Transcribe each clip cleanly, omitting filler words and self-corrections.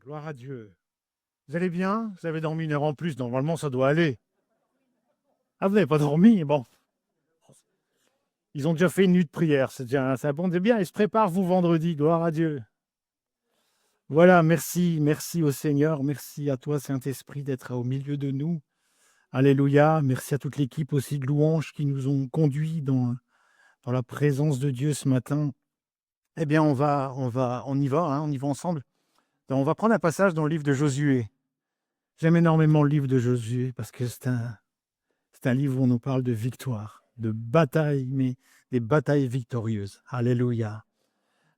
Gloire à Dieu. Vous allez bien? Vous avez dormi une heure en plus? Normalement, ça doit aller. Ah, vous n'avez pas dormi? Bon. Ils ont déjà fait une nuit de prière. C'est bon, c'est bien. Ils se préparent, vous, vendredi. Gloire à Dieu. Voilà, merci. Merci au Seigneur. Merci à toi, Saint-Esprit, d'être au milieu de nous. Alléluia. Merci à toute l'équipe aussi de louanges qui nous ont conduits dans la présence de Dieu ce matin. Eh bien, on y va, hein, on y va ensemble. On va prendre un passage dans le livre de Josué. J'aime énormément le livre de Josué parce que c'est un livre où on nous parle de victoire, de bataille, mais des batailles victorieuses. Alléluia.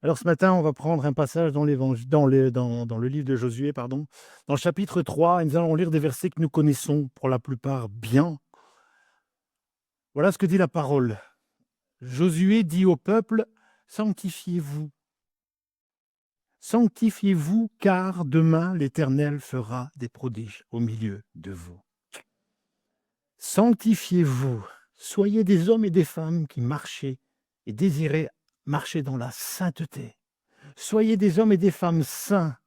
Alors ce matin, on va prendre un passage dans le livre de Josué, dans le chapitre 3, et nous allons lire des versets que nous connaissons pour la plupart bien. Voilà ce que dit la parole. Josué dit au peuple, sanctifiez-vous. Sanctifiez-vous, car demain l'Éternel fera des prodiges au milieu de vous. Sanctifiez-vous, soyez des hommes et des femmes qui marchez et désirez marcher dans la sainteté. Soyez des hommes et des femmes saints.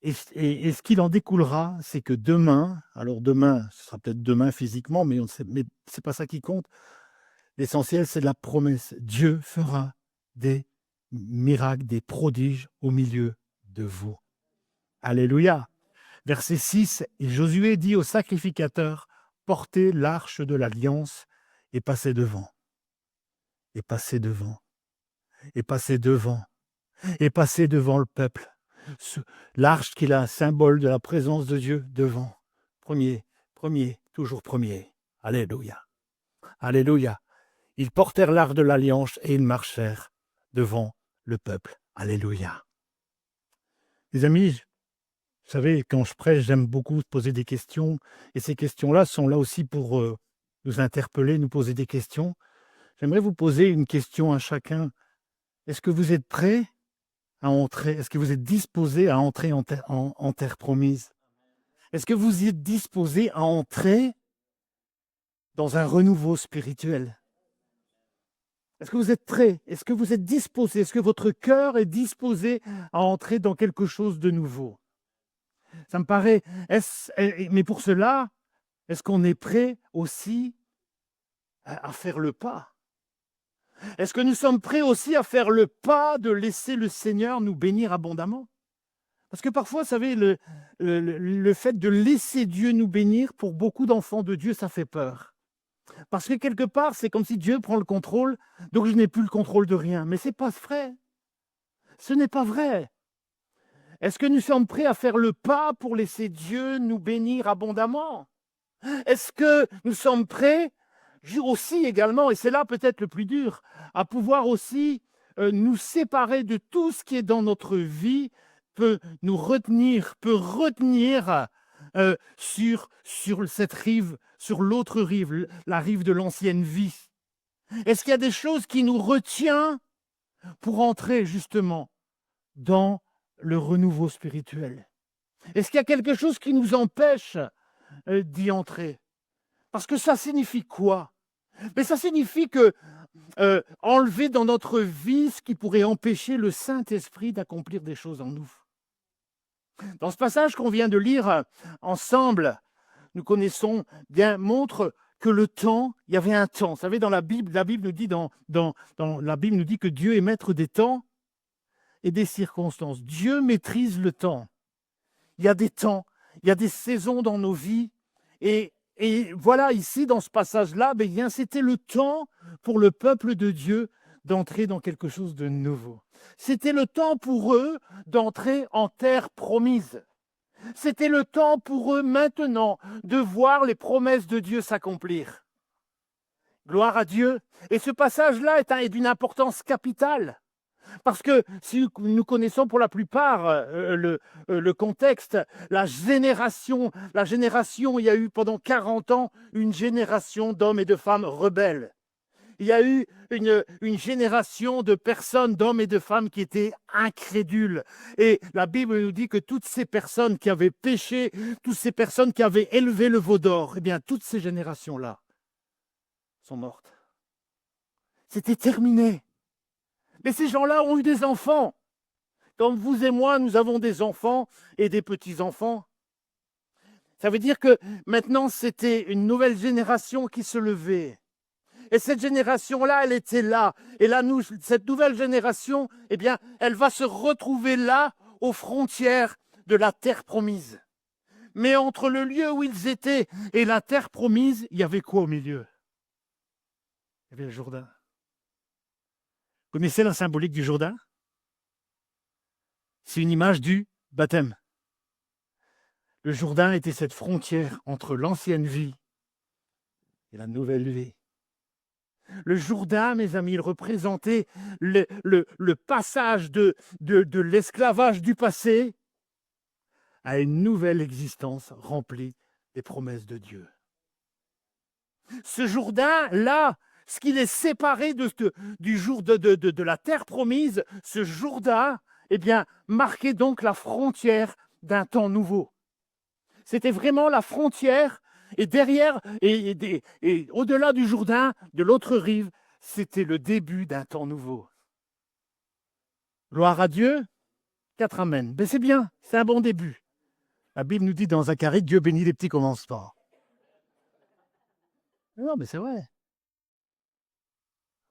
Et ce qu'il en découlera, c'est que demain, alors demain, ce sera peut-être demain physiquement, mais ce n'est pas ça qui compte. L'essentiel, c'est la promesse. Dieu fera des miracles, des prodiges au milieu de vous. Alléluia. Verset 6, et Josué dit au sacrificateur, portez l'arche de l'alliance et passez devant. Et passez devant. Et passez devant. Et passez devant le peuple. L'arche qui est un symbole de la présence de Dieu devant. Premier, toujours premier. Alléluia. Alléluia. Ils portèrent l'arche de l'alliance et ils marchèrent devant le peuple. Alléluia. Les amis, vous savez, quand je prêche, j'aime beaucoup poser des questions. Et ces questions-là sont là aussi pour nous interpeller, nous poser des questions. J'aimerais vous poser une question à chacun. Est-ce que vous êtes prêts à entrer? Est-ce que vous êtes disposés à entrer en terre promise? Est-ce que vous êtes disposés à entrer dans un renouveau spirituel? Est-ce que vous êtes prêts? Est-ce que vous êtes disposés? Est-ce que votre cœur est disposé à entrer dans quelque chose de nouveau? Ça me paraît... Mais pour cela, est-ce qu'on est prêt aussi à faire le pas? Est-ce que nous sommes prêts aussi à faire le pas de laisser le Seigneur nous bénir abondamment? Parce que parfois, vous savez, le fait de laisser Dieu nous bénir, pour beaucoup d'enfants de Dieu, ça fait peur. Parce que quelque part, c'est comme si Dieu prend le contrôle, donc je n'ai plus le contrôle de rien. Mais ce n'est pas vrai. Ce n'est pas vrai. Est-ce que nous sommes prêts à faire le pas pour laisser Dieu nous bénir abondamment? Est-ce que nous sommes prêts aussi également, et c'est là peut-être le plus dur, à pouvoir aussi nous séparer de tout ce qui est dans notre vie, peut retenir sur cette rive, sur l'autre rive, la rive de l'ancienne vie? Est-ce qu'il y a des choses qui nous retiennent pour entrer justement dans le renouveau spirituel? Est-ce qu'il y a quelque chose qui nous empêche d'y entrer? Parce que ça signifie quoi? Mais ça signifie que enlever dans notre vie ce qui pourrait empêcher le Saint-Esprit d'accomplir des choses en nous. Dans ce passage qu'on vient de lire ensemble, nous connaissons bien, montre que le temps, il y avait un temps. Vous savez, dans la Bible nous dit, dans la Bible nous dit que Dieu est maître des temps et des circonstances. Dieu maîtrise le temps. Il y a des temps, il y a des saisons dans nos vies. Et voilà, ici, dans ce passage-là, c'était le temps pour le peuple de Dieu d'entrer dans quelque chose de nouveau. C'était le temps pour eux d'entrer en terre promise. C'était le temps pour eux maintenant de voir les promesses de Dieu s'accomplir. Gloire à Dieu. Et ce passage-là est d'une importance capitale. Parce que si nous connaissons pour la plupart le contexte, la génération, il y a eu pendant 40 ans une génération d'hommes et de femmes rebelles. Il y a eu une génération de personnes, d'hommes et de femmes qui étaient incrédules. Et la Bible nous dit que toutes ces personnes qui avaient péché, toutes ces personnes qui avaient élevé le veau d'or, eh bien, toutes ces générations-là sont mortes. C'était terminé. Mais ces gens-là ont eu des enfants Comme vous et moi, nous avons des enfants et des petits-enfants. Ça veut dire que maintenant, c'était une nouvelle génération qui se levait. Et cette génération-là, elle était là. Et là, cette nouvelle génération, eh bien, elle va se retrouver là, aux frontières de la terre promise. Mais entre le lieu où ils étaient et la terre promise, il y avait quoi au milieu? Il y avait le Jourdain. Vous connaissez la symbolique du Jourdain? C'est une image du baptême. Le Jourdain était cette frontière entre l'ancienne vie et la nouvelle vie. Le Jourdain, mes amis, il représentait le passage de l'esclavage du passé à une nouvelle existence remplie des promesses de Dieu. Ce Jourdain-là, ce qui est séparé du jour de la terre promise, ce Jourdain, eh bien, marquait donc la frontière d'un temps nouveau. C'était vraiment la frontière, et derrière, et au-delà du Jourdain, de l'autre rive, c'était le début d'un temps nouveau. Gloire à Dieu, 4 amens. Ben c'est bien, c'est un bon début. La Bible nous dit dans Zacharie, Dieu bénit les petits commencements. Non, mais c'est vrai.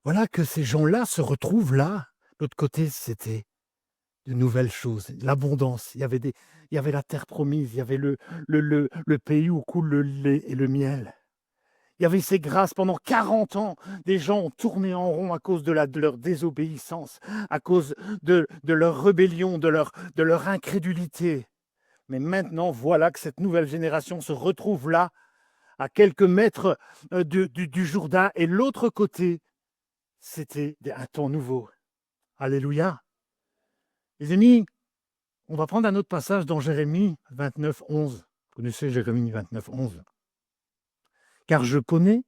Voilà que ces gens-là se retrouvent là. L'autre côté, c'était de nouvelles choses, l'abondance. Il y avait la terre promise, il y avait le pays où coule le lait et le miel. Il y avait ces grâces pendant 40 ans. Des gens ont tourné en rond à cause de leur désobéissance, à cause de leur rébellion, de leur incrédulité. Mais maintenant, voilà que cette nouvelle génération se retrouve là, à quelques mètres du Jourdain. Et l'autre côté, c'était un temps nouveau. Alléluia. Les amis, on va prendre un autre passage dans Jérémie 29, 11. Vous connaissez Jérémie 29, 11. Car je connais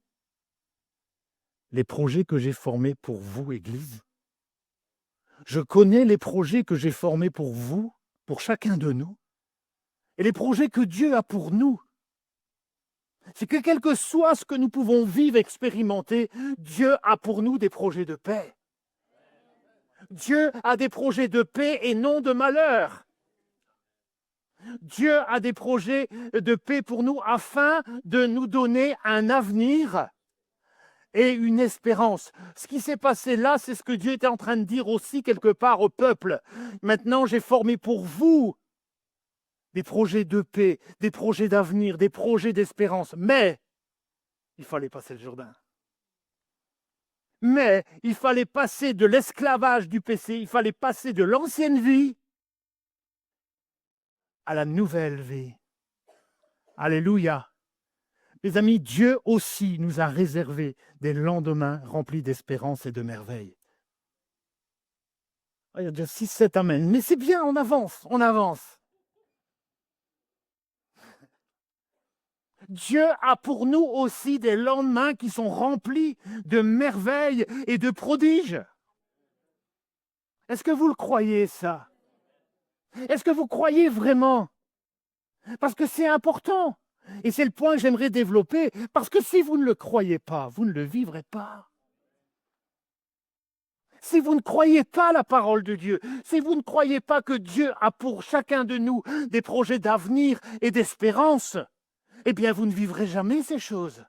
les projets que j'ai formés pour vous, Église. Je connais les projets que j'ai formés pour vous, pour chacun de nous, et les projets que Dieu a pour nous. C'est que quel que soit ce que nous pouvons vivre, expérimenter, Dieu a pour nous des projets de paix. Dieu a des projets de paix et non de malheur. Dieu a des projets de paix pour nous afin de nous donner un avenir et une espérance. Ce qui s'est passé là, c'est ce que Dieu était en train de dire aussi quelque part au peuple. Maintenant, j'ai formé pour vous des projets de paix, des projets d'avenir, des projets d'espérance. Mais il fallait passer le Jourdain. Mais il fallait passer de l'esclavage du péché, il fallait passer de l'ancienne vie à la nouvelle vie. Alléluia. Mes amis, Dieu aussi nous a réservé des lendemains remplis d'espérance et de merveilles. Il y a déjà 6-7 amens. Mais c'est bien, on avance, on avance. Dieu a pour nous aussi des lendemains qui sont remplis de merveilles et de prodiges. Est-ce que vous le croyez, ça? Est-ce que vous croyez vraiment? Parce que c'est important. Et c'est le point que j'aimerais développer. Parce que si vous ne le croyez pas, vous ne le vivrez pas. Si vous ne croyez pas la parole de Dieu, si vous ne croyez pas que Dieu a pour chacun de nous des projets d'avenir et d'espérance, eh bien vous ne vivrez jamais ces choses.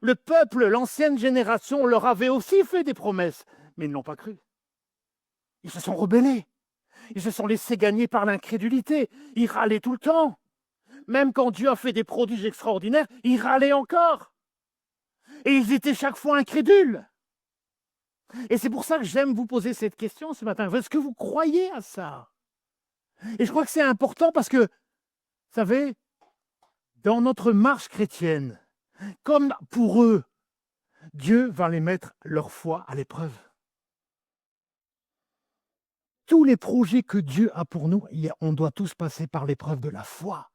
Le peuple, l'ancienne génération, leur avait aussi fait des promesses, mais ils ne l'ont pas cru. Ils se sont rebellés. Ils se sont laissés gagner par l'incrédulité. Ils râlaient tout le temps. Même quand Dieu a fait des prodiges extraordinaires, ils râlaient encore. Et ils étaient chaque fois incrédules. Et c'est pour ça que j'aime vous poser cette question ce matin. Est-ce que vous croyez à ça? Et je crois que c'est important parce que, vous savez, dans notre marche chrétienne, comme pour eux, Dieu va les mettre leur foi à l'épreuve. Tous les projets que Dieu a pour nous, on doit tous passer par l'épreuve de la foi.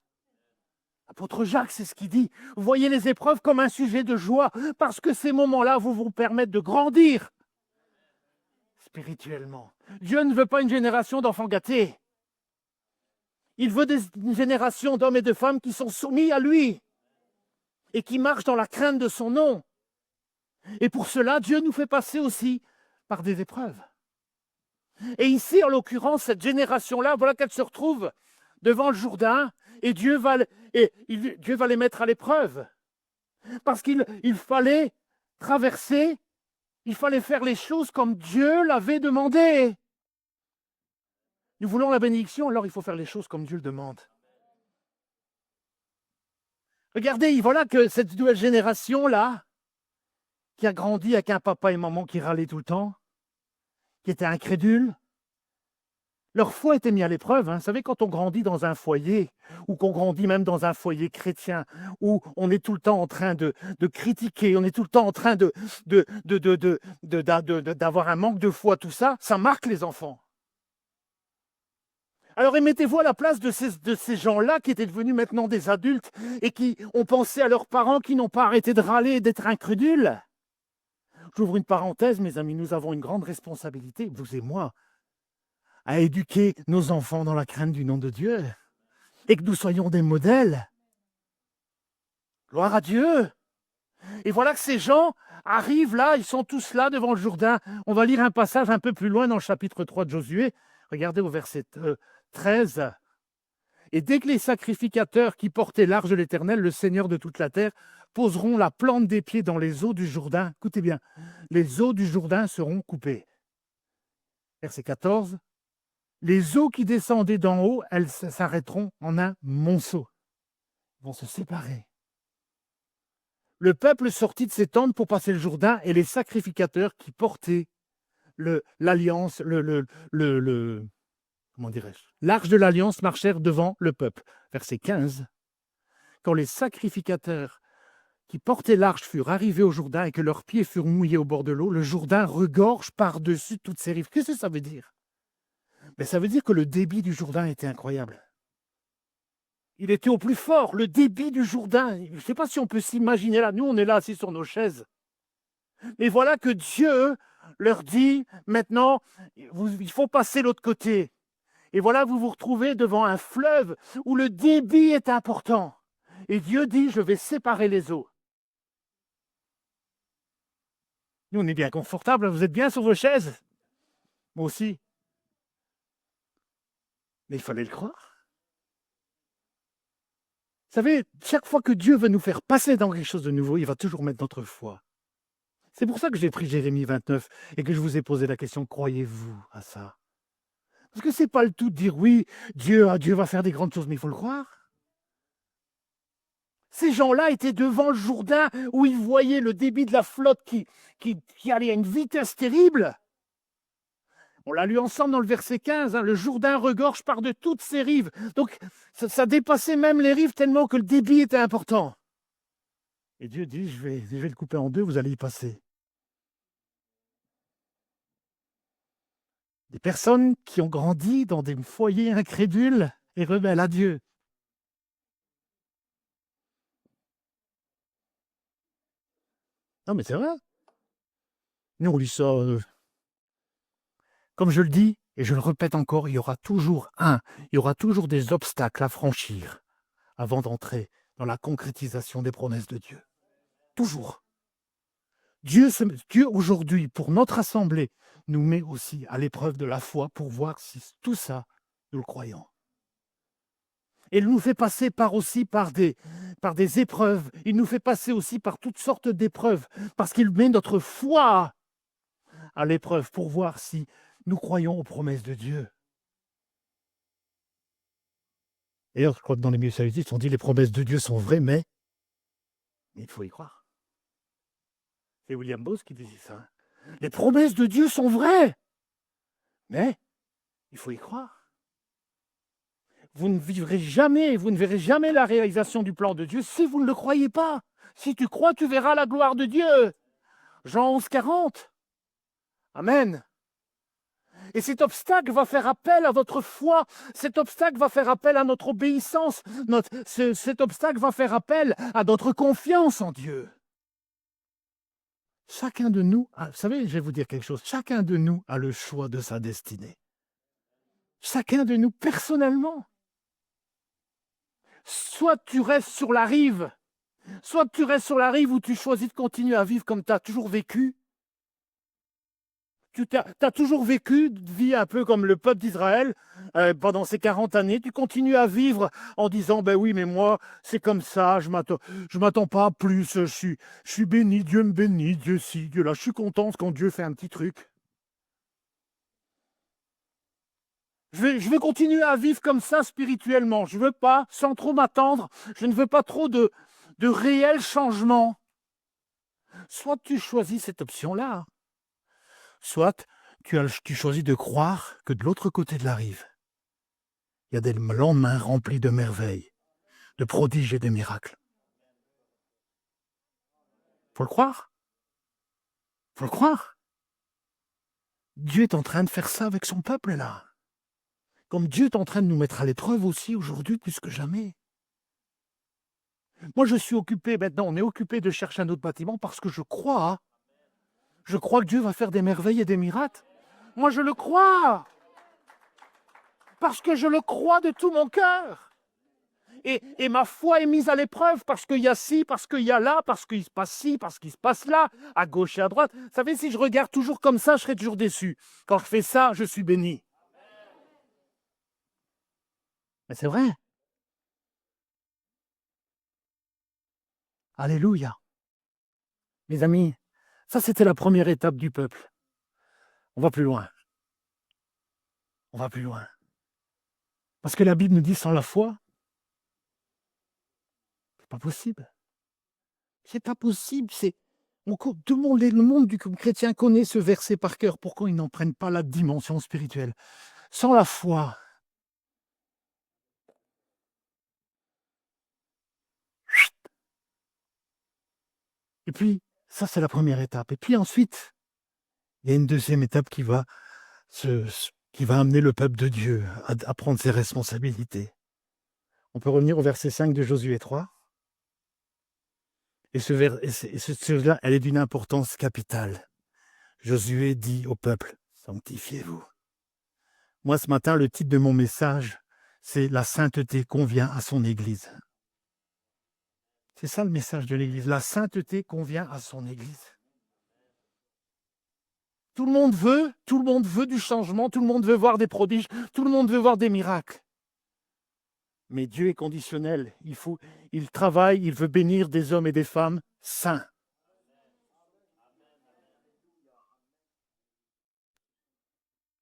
L'apôtre Jacques, c'est ce qu'il dit. Vous voyez les épreuves comme un sujet de joie, parce que ces moments-là vous permettent de grandir spirituellement. Dieu ne veut pas une génération d'enfants gâtés. Il veut une génération d'hommes et de femmes qui sont soumis à lui et qui marchent dans la crainte de son nom. Et pour cela, Dieu nous fait passer aussi par des épreuves. Et ici, en l'occurrence, cette génération-là, voilà qu'elle se retrouve devant le Jourdain et Dieu va les mettre à l'épreuve. Parce qu'il fallait traverser, il fallait faire les choses comme Dieu l'avait demandé. Nous voulons la bénédiction, alors il faut faire les choses comme Dieu le demande. Regardez, voilà que cette nouvelle génération-là, qui a grandi avec un papa et maman qui râlaient tout le temps, qui étaient incrédules, leur foi était mise à l'épreuve. Vous savez, quand on grandit dans un foyer, ou qu'on grandit même dans un foyer chrétien, où on est tout le temps en train de critiquer, on est tout le temps en train d'avoir un manque de foi, tout ça, ça marque les enfants. Alors, mettez-vous à la place de ces gens-là qui étaient devenus maintenant des adultes et qui ont pensé à leurs parents qui n'ont pas arrêté de râler et d'être incrédules. J'ouvre une parenthèse, mes amis, nous avons une grande responsabilité, vous et moi, à éduquer nos enfants dans la crainte du nom de Dieu et que nous soyons des modèles. Gloire à Dieu. Et voilà que ces gens arrivent là, ils sont tous là devant le Jourdain. On va lire un passage un peu plus loin dans le chapitre 3 de Josué. Regardez au verset 13. Et dès que les sacrificateurs qui portaient l'arche de l'Éternel, le Seigneur de toute la terre, poseront la plante des pieds dans les eaux du Jourdain, écoutez bien, les eaux du Jourdain seront coupées. Verset 14. Les eaux qui descendaient d'en haut, elles s'arrêteront en un monceau. Ils vont se séparer. Le peuple sortit de ses tentes pour passer le Jourdain et les sacrificateurs qui portaient l'alliance, comment dirais-je, l'arche de l'alliance marchèrent devant le peuple. Verset 15. Quand les sacrificateurs qui portaient l'arche furent arrivés au Jourdain et que leurs pieds furent mouillés au bord de l'eau, le Jourdain regorge par-dessus toutes ses rives. Qu'est-ce que ça veut dire? Mais ça veut dire que le débit du Jourdain était incroyable. Il était au plus fort, le débit du Jourdain. Je ne sais pas si on peut s'imaginer là. Nous, on est là assis sur nos chaises. Mais voilà que Dieu leur dit, maintenant, il faut passer l'autre côté. Et voilà, vous vous retrouvez devant un fleuve où le débit est important. Et Dieu dit, je vais séparer les eaux. Nous, on est bien confortable. Vous êtes bien sur vos chaises? Moi aussi. Mais il fallait le croire. Vous savez, chaque fois que Dieu veut nous faire passer dans quelque chose de nouveau, il va toujours mettre notre foi. C'est pour ça que j'ai pris Jérémie 29 et que je vous ai posé la question, croyez-vous à ça? Parce que ce n'est pas le tout de dire, oui, Dieu va faire des grandes choses, mais il faut le croire. Ces gens-là étaient devant le Jourdain où ils voyaient le débit de la flotte qui allait à une vitesse terrible. On l'a lu ensemble dans le verset 15, le Jourdain regorge par de toutes ses rives. Donc, ça dépassait même les rives tellement que le débit était important. Et Dieu dit, je vais le couper en deux, vous allez y passer. Des personnes qui ont grandi dans des foyers incrédules et rebelles à Dieu. Non, mais c'est vrai. Nous, on lit ça. Comme je le dis, et je le répète encore, il y aura toujours des obstacles à franchir avant d'entrer dans la concrétisation des promesses de Dieu. Toujours. Dieu aujourd'hui, pour notre assemblée, nous met aussi à l'épreuve de la foi pour voir si tout ça, nous le croyons. Et il nous fait passer par des épreuves. Il nous fait passer aussi par toutes sortes d'épreuves, parce qu'il met notre foi à l'épreuve pour voir si nous croyons aux promesses de Dieu. D'ailleurs, je crois que dans les milieux salutistes, on dit les promesses de Dieu sont vraies, mais il faut y croire. C'est William Bose qui disait ça. Les promesses de Dieu sont vraies, mais il faut y croire. Vous ne verrez jamais la réalisation du plan de Dieu si vous ne le croyez pas. Si tu crois, tu verras la gloire de Dieu. Jean 11, 40. Amen. Et cet obstacle va faire appel à votre foi, cet obstacle va faire appel à notre obéissance, cet obstacle va faire appel à notre confiance en Dieu. Chacun de nous, vous savez, je vais vous dire quelque chose, chacun de nous a le choix de sa destinée. Chacun de nous, personnellement. Soit tu restes sur la rive, où tu choisis de continuer à vivre comme tu as toujours vécu, Tu as toujours vécu une vie un peu comme le peuple d'Israël pendant ces 40 années. Tu continues à vivre en disant, ben oui, mais moi, c'est comme ça, je m'attends pas à plus, je suis béni, Dieu me bénit, Dieu ci, Dieu là. Je suis content quand Dieu fait un petit truc. Je vais continuer à vivre comme ça spirituellement. Je veux pas, sans trop m'attendre, je ne veux pas trop de réels changements. Soit tu choisis cette option-là, soit tu choisis de croire que de l'autre côté de la rive, il y a des lendemains remplis de merveilles, de prodiges et de miracles. Faut le croire. Faut le croire. Dieu est en train de faire ça avec son peuple là. Comme Dieu est en train de nous mettre à l'épreuve aussi aujourd'hui plus que jamais. Moi je suis occupé maintenant, on est occupé de chercher un autre bâtiment parce que je crois que Dieu va faire des merveilles et des miracles. Moi je le crois. Parce que je le crois de tout mon cœur. Et ma foi est mise à l'épreuve parce qu'il y a ci, parce qu'il y a là, parce qu'il se passe ci, parce qu'il se passe là, à gauche et à droite. Vous savez, si je regarde toujours comme ça, je serai toujours déçu. Quand je fais ça, je suis béni. Mais c'est vrai. Alléluia. Mes amis, ça c'était la première étape du peuple. On va plus loin. On va plus loin. Parce que la Bible nous dit sans la foi, c'est pas possible. C'est pas possible. Tout le monde du chrétien connaît ce verset par cœur. Pourquoi ils n'en prennent pas la dimension spirituelle? Sans la foi, et puis, ça, c'est la première étape. Et puis ensuite, il y a une deuxième étape qui va amener le peuple de Dieu à prendre ses responsabilités. On peut revenir au verset 5 de Josué 3. Et cela, elle est d'une importance capitale. Josué dit au peuple, sanctifiez-vous. Moi, ce matin, le titre de mon message, c'est la sainteté convient à son Église. C'est ça le message de l'Église. La sainteté convient à son Église. Tout le monde veut du changement, tout le monde veut voir des prodiges, tout le monde veut voir des miracles. Mais Dieu est conditionnel. Il travaille, il veut bénir des hommes et des femmes saints.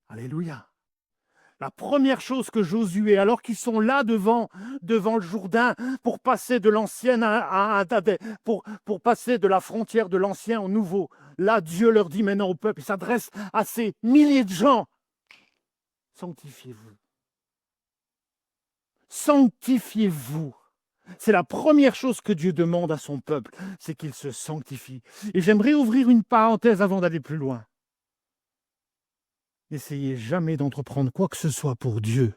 Alléluia. La première chose que Josué, alors qu'ils sont là devant le Jourdain pour passer de l'ancienne pour passer de la frontière de l'ancien au nouveau, là Dieu leur dit maintenant au peuple, il s'adresse à ces milliers de gens, sanctifiez-vous. Sanctifiez-vous. C'est la première chose que Dieu demande à son peuple, c'est qu'il se sanctifie. Et j'aimerais ouvrir une parenthèse avant d'aller plus loin. N'essayez jamais d'entreprendre quoi que ce soit pour Dieu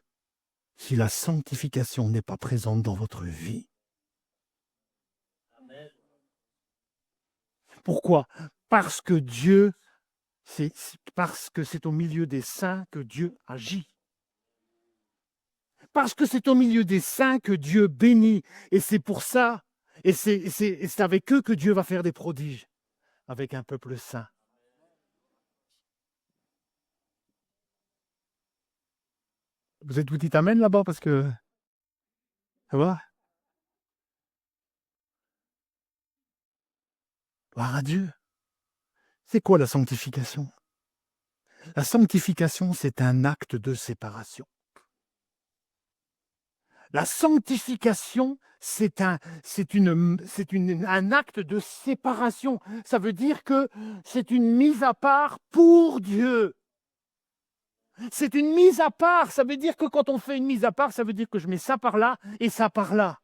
si la sanctification n'est pas présente dans votre vie. Pourquoi? Parce que parce que c'est au milieu des saints que Dieu agit. Parce que c'est au milieu des saints que Dieu bénit. Et c'est pour ça, et c'est avec eux que Dieu va faire des prodiges, avec un peuple saint. Vous êtes vous dites amen là-bas parce que ça va? Gloire à Dieu. C'est quoi la sanctification? La sanctification, c'est un acte de séparation. La sanctification, c'est un acte de séparation. Ça veut dire que c'est une mise à part pour Dieu. C'est une mise à part. Ça veut dire que quand on fait une mise à part, ça veut dire que je mets ça par là et ça par là.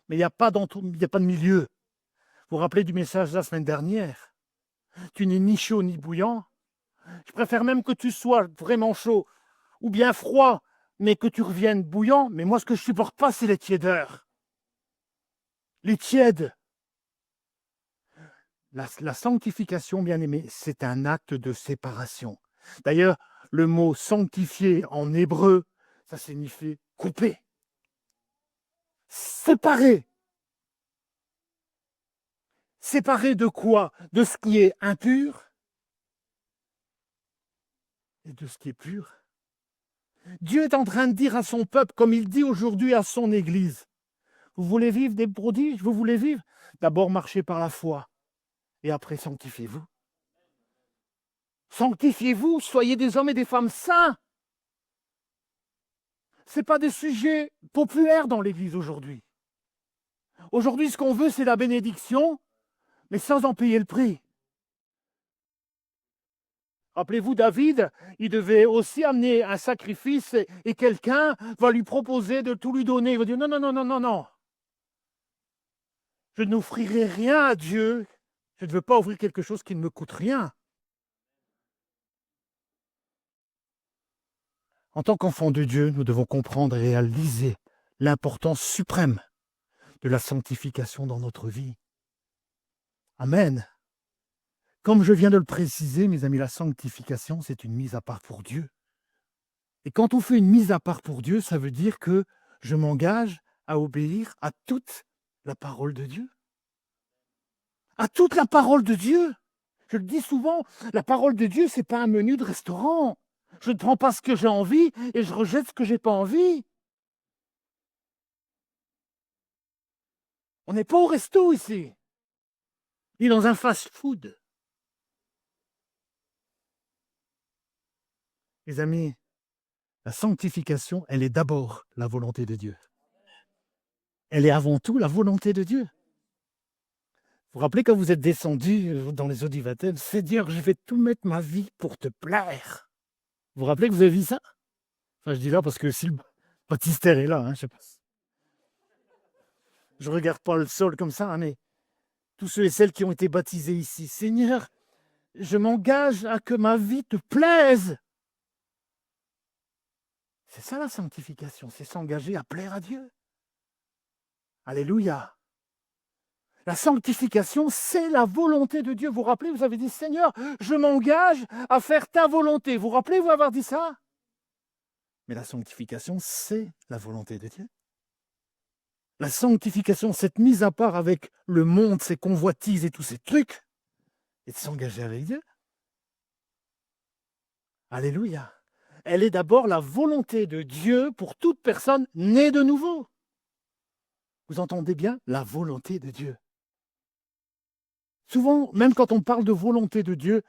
Mais il n'y a pas de milieu. Vous vous rappelez du message de la semaine dernière? Tu n'es ni chaud ni bouillant. Je préfère même que tu sois vraiment chaud ou bien froid, mais que tu reviennes bouillant. Mais moi, ce que je supporte pas, c'est les tiédeurs. Les tièdes. La sanctification, bien aimé, c'est un acte de séparation. D'ailleurs, le mot sanctifier en hébreu, ça signifie couper, séparer. Séparer de quoi? De ce qui est impur et de ce qui est pur. Dieu est en train de dire à son peuple, comme il dit aujourd'hui à son Église, vous voulez vivre des prodiges, vous voulez vivre? D'abord marchez par la foi et après sanctifiez-vous. Sanctifiez-vous, soyez des hommes et des femmes saints. Ce n'est pas des sujets populaires dans l'Église aujourd'hui. Aujourd'hui, ce qu'on veut, c'est la bénédiction, mais sans en payer le prix. Rappelez-vous, David, il devait aussi amener un sacrifice et quelqu'un va lui proposer de tout lui donner. Il va dire non, non, non, non, non, non. Je n'offrirai rien à Dieu. Je ne veux pas offrir quelque chose qui ne me coûte rien. En tant qu'enfants de Dieu, nous devons comprendre et réaliser l'importance suprême de la sanctification dans notre vie. Amen. Comme je viens de le préciser, mes amis, la sanctification, c'est une mise à part pour Dieu. Et quand on fait une mise à part pour Dieu, ça veut dire que je m'engage à obéir à toute la parole de Dieu. À toute la parole de Dieu. Je le dis souvent, la parole de Dieu, ce n'est pas un menu de restaurant. Je ne prends pas ce que j'ai envie et je rejette ce que je n'ai pas envie. On n'est pas au resto ici. Ni dans un fast-food. Les amis, la sanctification, elle est d'abord la volonté de Dieu. Elle est avant tout la volonté de Dieu. Vous vous rappelez quand vous êtes descendu dans les eaux du baptême, Seigneur, je vais tout mettre ma vie pour te plaire. Vous vous rappelez que vous avez vu ça? Enfin, je dis là parce que si le baptistère est là, je sais pas. Je ne regarde pas le sol comme ça, mais tous ceux et celles qui ont été baptisés ici, Seigneur, je m'engage à que ma vie te plaise. C'est ça la sanctification, c'est s'engager à plaire à Dieu. Alléluia. La sanctification, c'est la volonté de Dieu. Vous vous rappelez, vous avez dit, Seigneur, je m'engage à faire ta volonté. Vous vous rappelez, vous avoir dit ça? Mais la sanctification, c'est la volonté de Dieu. La sanctification, cette mise à part avec le monde, ses convoitises et tous ces trucs, et de s'engager avec Dieu. Alléluia. Elle est d'abord la volonté de Dieu pour toute personne née de nouveau. Vous entendez bien? La volonté de Dieu. Souvent, même quand on parle de volonté de Dieu,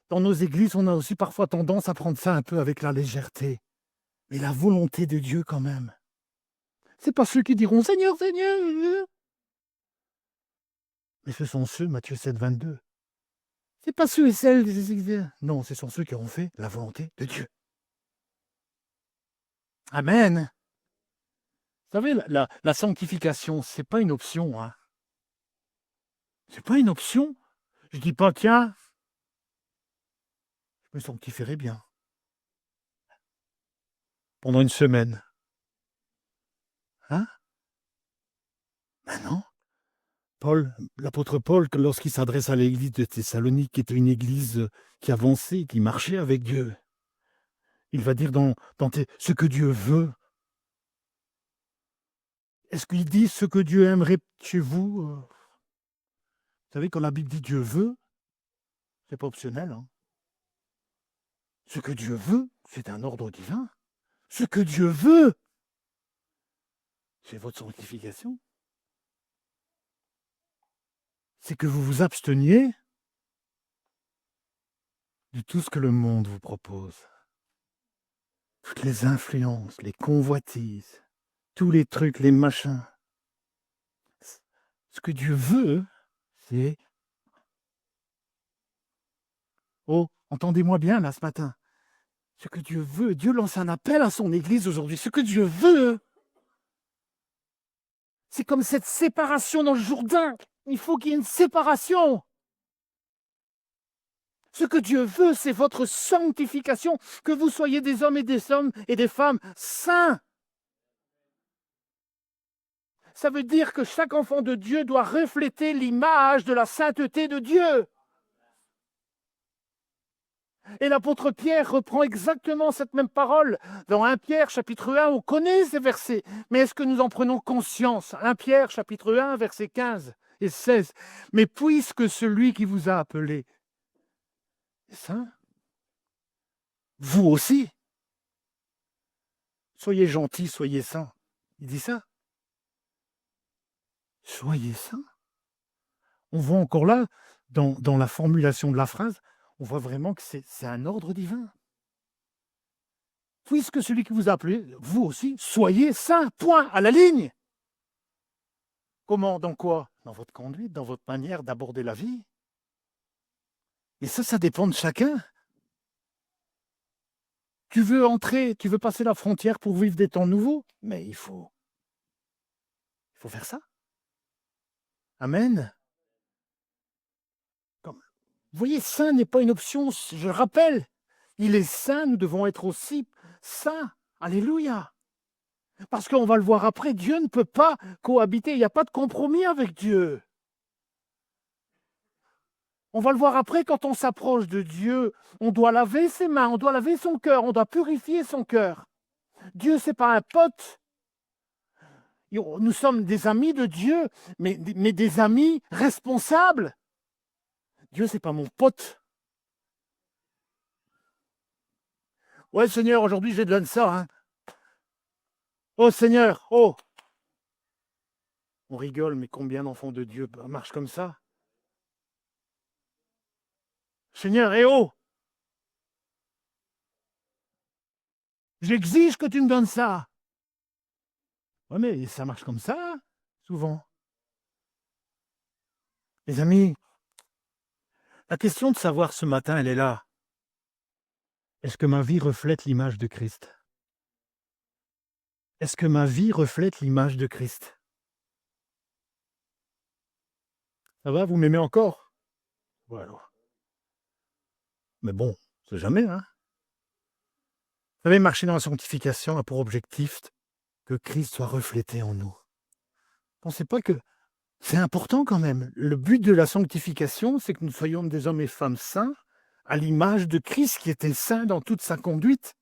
dans nos églises, on a aussi parfois tendance à prendre ça un peu avec la légèreté. Mais la volonté de Dieu quand même. C'est pas ceux qui diront Seigneur, Seigneur. Mais ce sont ceux, Matthieu 7, 22. C'est pas ceux et celles. Non, ce sont ceux qui auront fait la volonté de Dieu. Amen. Vous savez, la sanctification, c'est pas une option. Hein. C'est pas une option. Je dis pas, tiens, je me sanctifierai bien. Pendant une semaine. Hein? Ben non. L'apôtre Paul, lorsqu'il s'adresse à l'église de Thessalonique, qui était une église qui avançait, qui marchait avec Dieu, il va dire dans ce que Dieu veut. Est-ce qu'il dit ce que Dieu aimerait chez vous? Vous savez, quand la Bible dit Dieu veut, c'est pas optionnel. Hein. Ce que Dieu veut, c'est un ordre divin. Ce que Dieu veut, c'est votre sanctification. C'est que vous vous absteniez de tout ce que le monde vous propose. Toutes les influences, les convoitises, tous les trucs, les machins. Ce que Dieu veut, c'est... Oh, entendez-moi bien là ce matin. Ce que Dieu veut, Dieu lance un appel à son Église aujourd'hui. Ce que Dieu veut, c'est comme cette séparation dans le Jourdain. Il faut qu'il y ait une séparation. Ce que Dieu veut, c'est votre sanctification, que vous soyez des hommes et des femmes saints. Ça veut dire que chaque enfant de Dieu doit refléter l'image de la sainteté de Dieu. Et l'apôtre Pierre reprend exactement cette même parole. Dans 1 Pierre, chapitre 1, on connaît ces versets. Mais est-ce que nous en prenons conscience? 1 Pierre, chapitre 1, versets 15 et 16. Mais puisque celui qui vous a appelé est saint, vous aussi. Soyez gentils, soyez saints. Il dit ça. Soyez saints. On voit encore là, dans la formulation de la phrase, on voit vraiment que c'est un ordre divin. Puisque celui qui vous a appelé, vous aussi, soyez saints, point, à la ligne. Comment? Dans quoi? Dans votre conduite, dans votre manière d'aborder la vie. Et ça dépend de chacun. Tu veux entrer, tu veux passer la frontière pour vivre des temps nouveaux, mais il faut faire ça. Amen. Comme, vous voyez, saint n'est pas une option, je le rappelle. Il est saint, nous devons être aussi saints. Alléluia. Parce qu'on va le voir après, Dieu ne peut pas cohabiter, il n'y a pas de compromis avec Dieu. On va le voir après, quand on s'approche de Dieu, on doit laver ses mains, on doit laver son cœur, on doit purifier son cœur. Dieu, ce n'est pas un pote. Nous sommes des amis de Dieu, mais des amis responsables. Dieu, ce n'est pas mon pote. Ouais, Seigneur, aujourd'hui, j'ai besoin de ça. Hein. Oh, Seigneur, oh. On rigole, mais combien d'enfants de Dieu marchent comme ça? Seigneur, eh oh! J'exige que tu me donnes ça. Ouais, mais ça marche comme ça, souvent. Les amis, la question de savoir ce matin, elle est là. Est-ce que ma vie reflète l'image de Christ? Est-ce que ma vie reflète l'image de Christ? Ça va, vous m'aimez encore? Ouais, alors. Mais bon, c'est jamais, hein? Vous savez, marcher dans la sanctification a pour objectif que Christ soit reflété en nous. Pensez pas que c'est important quand même. Le but de la sanctification, c'est que nous soyons des hommes et femmes saints, à l'image de Christ qui était saint dans toute sa conduite.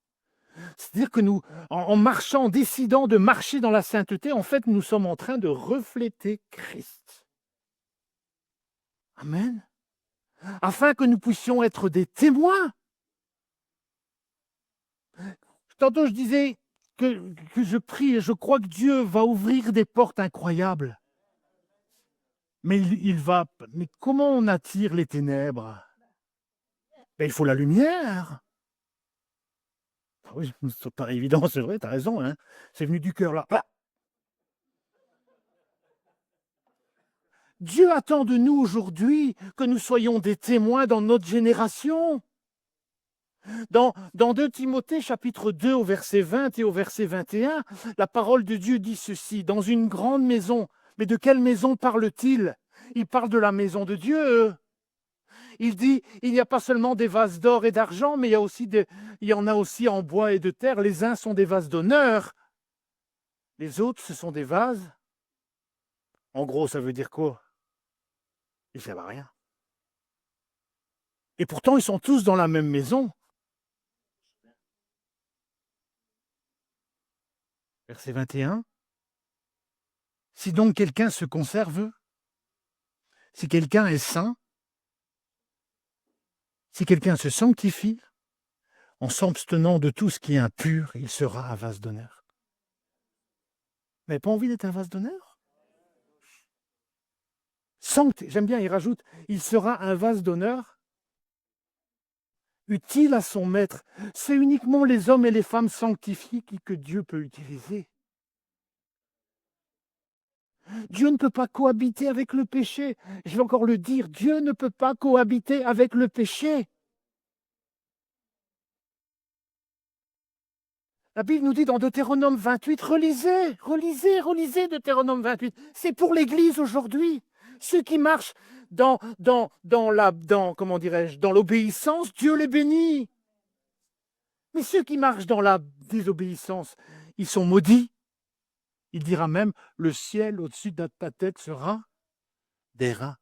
C'est-à-dire que nous, en marchant, en décidant de marcher dans la sainteté, en fait, nous sommes en train de refléter Christ. Amen. Afin que nous puissions être des témoins. Tantôt, je disais que je prie et je crois que Dieu va ouvrir des portes incroyables. Mais il va. Mais comment on attire les ténèbres? Ben, il faut la lumière. Ah oui, c'est pas évident, c'est vrai, tu as raison. Hein. C'est venu du cœur là. Ah. Dieu attend de nous aujourd'hui que nous soyons des témoins dans notre génération. Dans 2 Timothée chapitre 2 au verset 20 et au verset 21, la parole de Dieu dit ceci, dans une grande maison. Mais de quelle maison parle-t-il? Il parle de la maison de Dieu. Il dit, il n'y a pas seulement des vases d'or et d'argent, mais il y en a aussi en bois et de terre. Les uns sont des vases d'honneur, les autres, ce sont des vases. En gros, ça veut dire quoi? Ils ne servent à rien. Et pourtant, ils sont tous dans la même maison. Verset 21. Si donc quelqu'un se conserve, si quelqu'un est saint, si quelqu'un se sanctifie, en s'abstenant de tout ce qui est impur, il sera un vase d'honneur. Vous n'avez pas envie d'être un vase d'honneur? J'aime bien, il rajoute, il sera un vase d'honneur, utile à son maître. C'est uniquement les hommes et les femmes sanctifiés que Dieu peut utiliser. Dieu ne peut pas cohabiter avec le péché. Je vais encore le dire, Dieu ne peut pas cohabiter avec le péché. La Bible nous dit dans Deutéronome 28, relisez Deutéronome 28. C'est pour l'Église aujourd'hui. Ceux qui marchent dans l'obéissance, Dieu les bénit. Mais ceux qui marchent dans la désobéissance, ils sont maudits. Il dira même, le ciel au-dessus de ta tête sera des rats.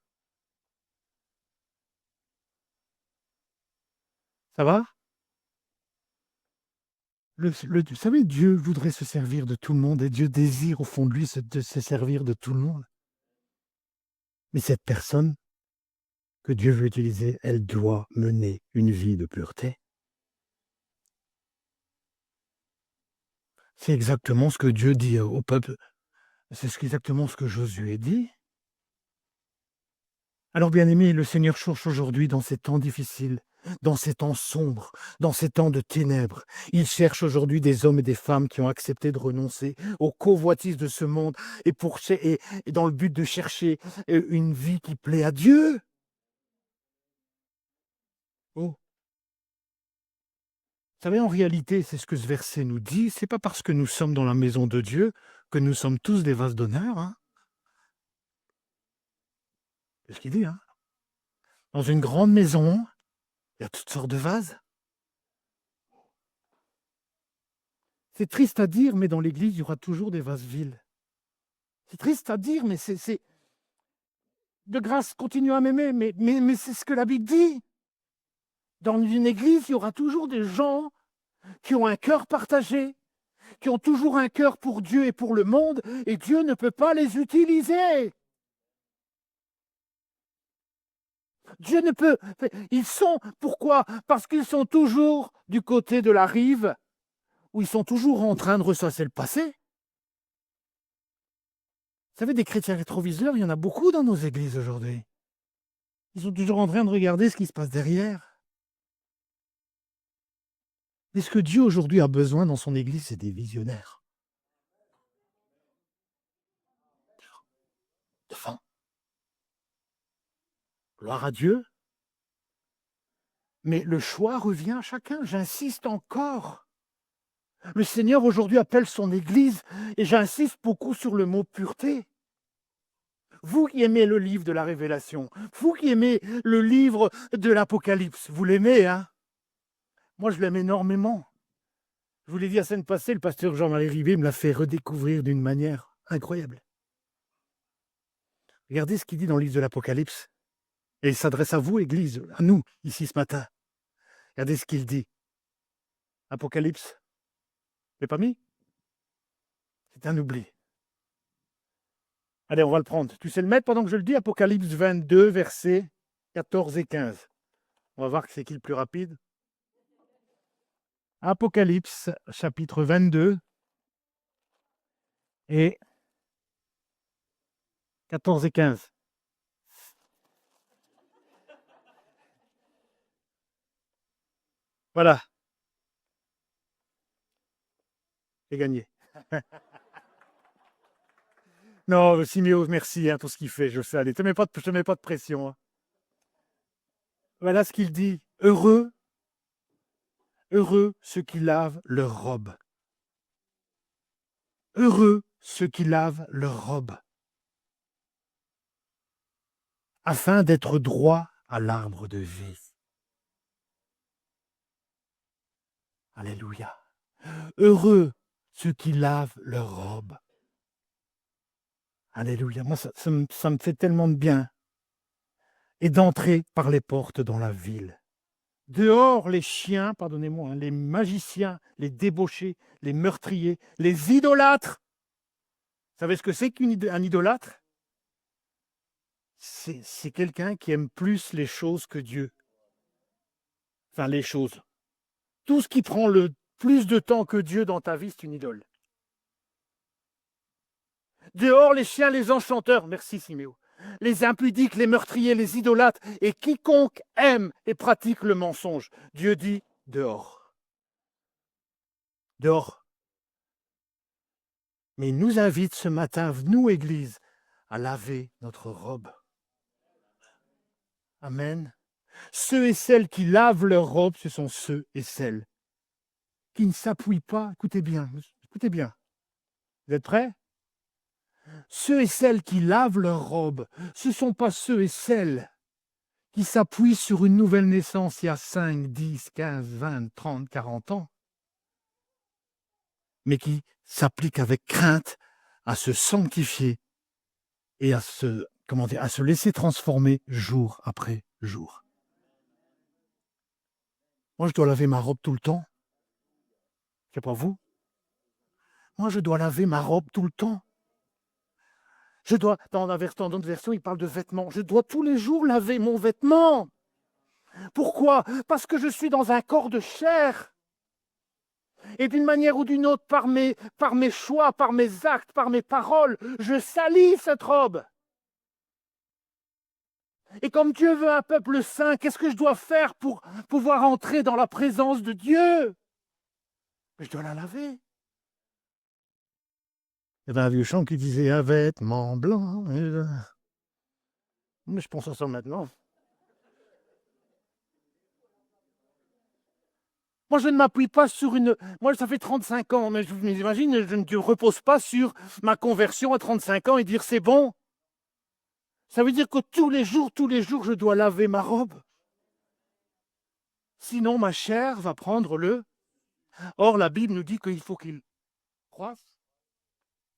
Ça va? Vous savez, Dieu voudrait se servir de tout le monde et Dieu désire au fond de lui de se servir de tout le monde. Mais cette personne que Dieu veut utiliser, elle doit mener une vie de pureté. C'est exactement ce que Dieu dit au peuple. Exactement ce que Josué dit. Alors, bien-aimés, le Seigneur cherche aujourd'hui dans ces temps difficiles, dans ces temps sombres, dans ces temps de ténèbres. Il cherche aujourd'hui des hommes et des femmes qui ont accepté de renoncer aux convoitises de ce monde et dans le but de chercher une vie qui plaît à Dieu. Oh. Vous savez, en réalité, c'est ce que ce verset nous dit. C'est pas parce que nous sommes dans la maison de Dieu que nous sommes tous des vases d'honneur. Hein. C'est ce qu'il dit. Hein. Dans une grande maison, il y a toutes sortes de vases. C'est triste à dire, mais dans l'Église, il y aura toujours des vases vides. C'est triste à dire, mais c'est... De grâce, continue à m'aimer, mais c'est ce que la Bible dit. Dans une Église, il y aura toujours des gens qui ont un cœur partagé, qui ont toujours un cœur pour Dieu et pour le monde, et Dieu ne peut pas les utiliser. Dieu ne peut... Ils sont... Pourquoi? Parce qu'ils sont toujours du côté de la rive, où ils sont toujours en train de ressasser le passé. Vous savez, des chrétiens rétroviseurs, il y en a beaucoup dans nos églises aujourd'hui. Ils sont toujours en train de regarder ce qui se passe derrière. Mais ce que Dieu aujourd'hui a besoin dans son église, c'est des visionnaires. De fin. Gloire à Dieu. Mais le choix revient à chacun. J'insiste encore. Le Seigneur aujourd'hui appelle son église, et j'insiste beaucoup sur le mot pureté. Vous qui aimez le livre de la Révélation, vous qui aimez le livre de l'Apocalypse, vous l'aimez, hein? Moi, je l'aime énormément. Je vous l'ai dit la semaine passée, le pasteur Jean-Marie Rivet me l'a fait redécouvrir d'une manière incroyable. Regardez ce qu'il dit dans le livre de l'Apocalypse. Et il s'adresse à vous, Église, à nous, ici ce matin. Regardez ce qu'il dit. Apocalypse. Vous l'avez pas mis? C'est un oubli. Allez, on va le prendre. Tu sais le mettre pendant que je le dis? Apocalypse 22, versets 14 et 15. On va voir que c'est qui le plus rapide. Apocalypse, chapitre 22 et 14 et 15. Voilà. J'ai gagné. Non, Siméo, merci pour ce qu'il fait. Je sais, allez, je te mets pas de pression. Hein. Voilà ce qu'il dit. Heureux ceux qui lavent leurs robes. Heureux ceux qui lavent leurs robes, afin d'être droits à l'arbre de vie. Alléluia. Heureux ceux qui lavent leurs robes. Alléluia. Moi, ça me fait tellement de bien. Et d'entrer par les portes dans la ville. Dehors, les chiens, pardonnez-moi, les magiciens, les débauchés, les meurtriers, les idolâtres. Vous savez ce que c'est qu'un idolâtre? C'est quelqu'un qui aime plus les choses que Dieu. Enfin, les choses. Tout ce qui prend le plus de temps que Dieu dans ta vie, c'est une idole. Dehors, les chiens, les enchanteurs, merci Siméo, les impudiques, les meurtriers, les idolâtres, et quiconque aime et pratique le mensonge. Dieu dit, dehors. Dehors. Mais il nous invite ce matin, nous, Église, à laver notre robe. Amen. Ceux et celles qui lavent leur robe, ce sont ceux et celles qui ne s'appuient pas. Écoutez bien. Vous êtes prêts? Ceux et celles qui lavent leur robe, ce ne sont pas ceux et celles qui s'appuient sur une nouvelle naissance il y a 5, 10, 15, 20, 30, 40 ans, mais qui s'appliquent avec crainte à se sanctifier et à se laisser transformer jour après jour. Moi, je dois laver ma robe tout le temps. Je ne sais pas vous. Moi, je dois laver ma robe tout le temps. Dans d'autres versions, il parle de vêtements. Je dois tous les jours laver mon vêtement. Pourquoi? Parce que je suis dans un corps de chair. Et d'une manière ou d'une autre, par mes choix, par mes actes, par mes paroles, je salis cette robe. Et comme Dieu veut un peuple saint, qu'est-ce que je dois faire pour pouvoir entrer dans la présence de Dieu? Je dois la laver. Il y avait un vieux chant qui disait un vêtement blanc. Mais je pense à ça maintenant. Moi, je ne m'appuie pas sur une... Moi, ça fait 35 ans, mais je m'imagine, je ne repose pas sur ma conversion à 35 ans et dire c'est bon. Ça veut dire que tous les jours, je dois laver ma robe. Sinon, ma chair va prendre le... Or, la Bible nous dit qu'il faut qu'il croisse